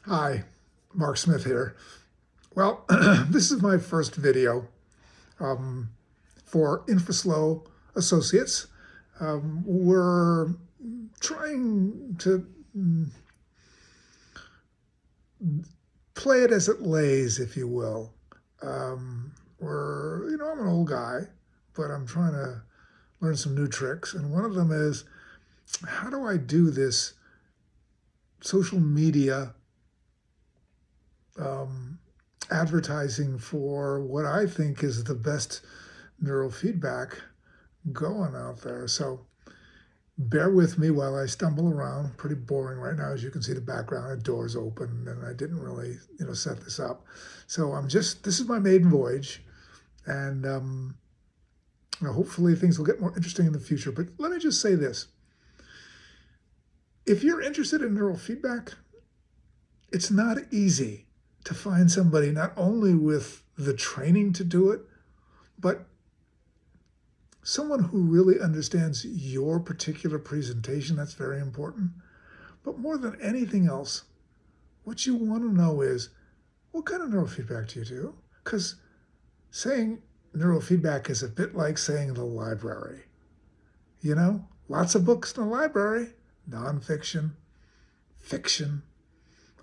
Hi, Mark Smith here. Well, this is my first video for Infraslow Associates. We're trying to play it as it lays, if you will. I'm an old guy, but I'm trying to learn some new tricks. And one of them is, how do I do this social media advertising for what I think is the best neurofeedback going out there. So bear with me while I stumble around. Pretty boring right now. As you can see, the background, the door's open, and I didn't really, set this up. So this is my maiden voyage, and hopefully things will get more interesting in the future. But let me just say this. If you're interested in neurofeedback, it's not easy to find somebody not only with the training to do it, but someone who really understands your particular presentation. That's very important. But more than anything else, what you want to know is, what kind of neurofeedback do you do? Because saying neurofeedback is a bit like saying the library. Lots of books in the library, nonfiction, fiction,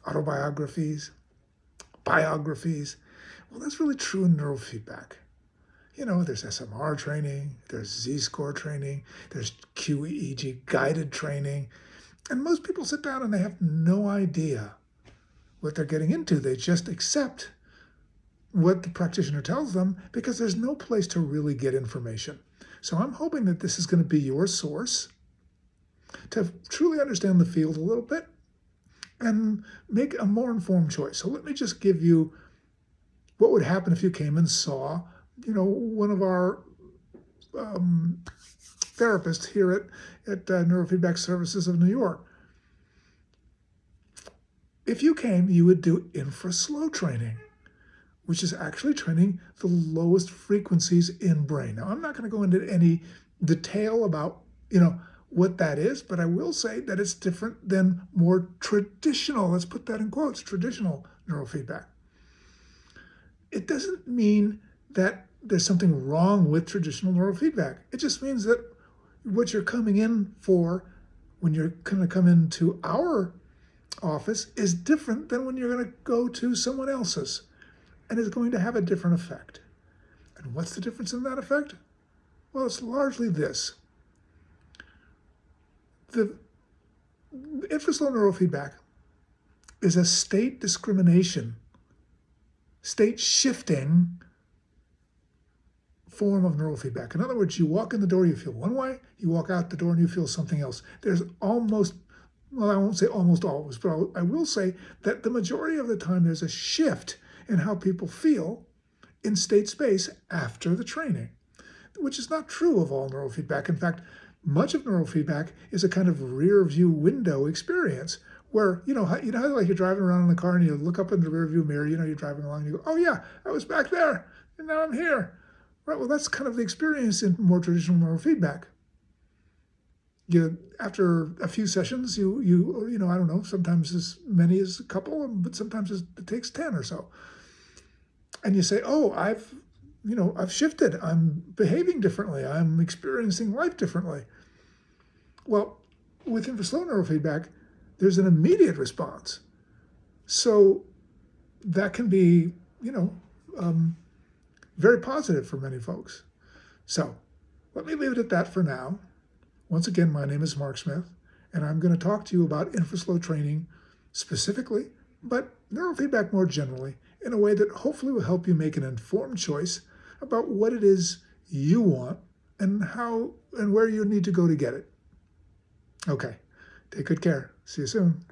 autobiographies, biographies. Well, that's really true in neurofeedback. There's SMR training, there's Z-score training, there's QEEG guided training. And most people sit down and they have no idea what they're getting into. They just accept what the practitioner tells them because there's no place to really get information. So I'm hoping that this is going to be your source to truly understand the field a little bit and make a more informed choice. So let me just give you what would happen if you came and saw, one of our therapists here at Neurofeedback Services of New York. If you came, you would do Infraslow training, which is actually training the lowest frequencies in brain. Now, I'm not going to go into any detail about, what that is, but I will say that it's different than more traditional, let's put that in quotes, traditional neurofeedback. It doesn't mean that there's something wrong with traditional neurofeedback. It just means that what you're coming in for when you're going to come into our office is different than when you're going to go to someone else's, and is going to have a different effect. And what's the difference in that effect? Well, it's largely this. The infraslow neurofeedback is a state discrimination, state shifting form of neurofeedback. In other words, you walk in the door, you feel one way, you walk out the door and you feel something else. There's almost, well, I won't say almost always, but I will say that the majority of the time there's a shift in how people feel in state space after the training, which is not true of all neurofeedback. In fact, much of neurofeedback is a kind of rear view window experience where, how like you're driving around in the car and you look up in the rear view mirror, you're driving along and you go, oh yeah, I was back there and now I'm here. Right, well, that's kind of the experience in more traditional neurofeedback. After a few sessions, I don't know, sometimes as many as a couple, but sometimes it takes 10 or so. And you say, oh, I've shifted. I'm behaving differently. I'm experiencing life differently. Well, with Infraslow neurofeedback, there's an immediate response. So that can be, very positive for many folks. So let me leave it at that for now. Once again, my name is Mark Smith, and I'm going to talk to you about Infraslow training specifically, but neurofeedback more generally, in a way that hopefully will help you make an informed choice about what it is you want and how and where you need to go to get it. Okay, take good care. See you soon.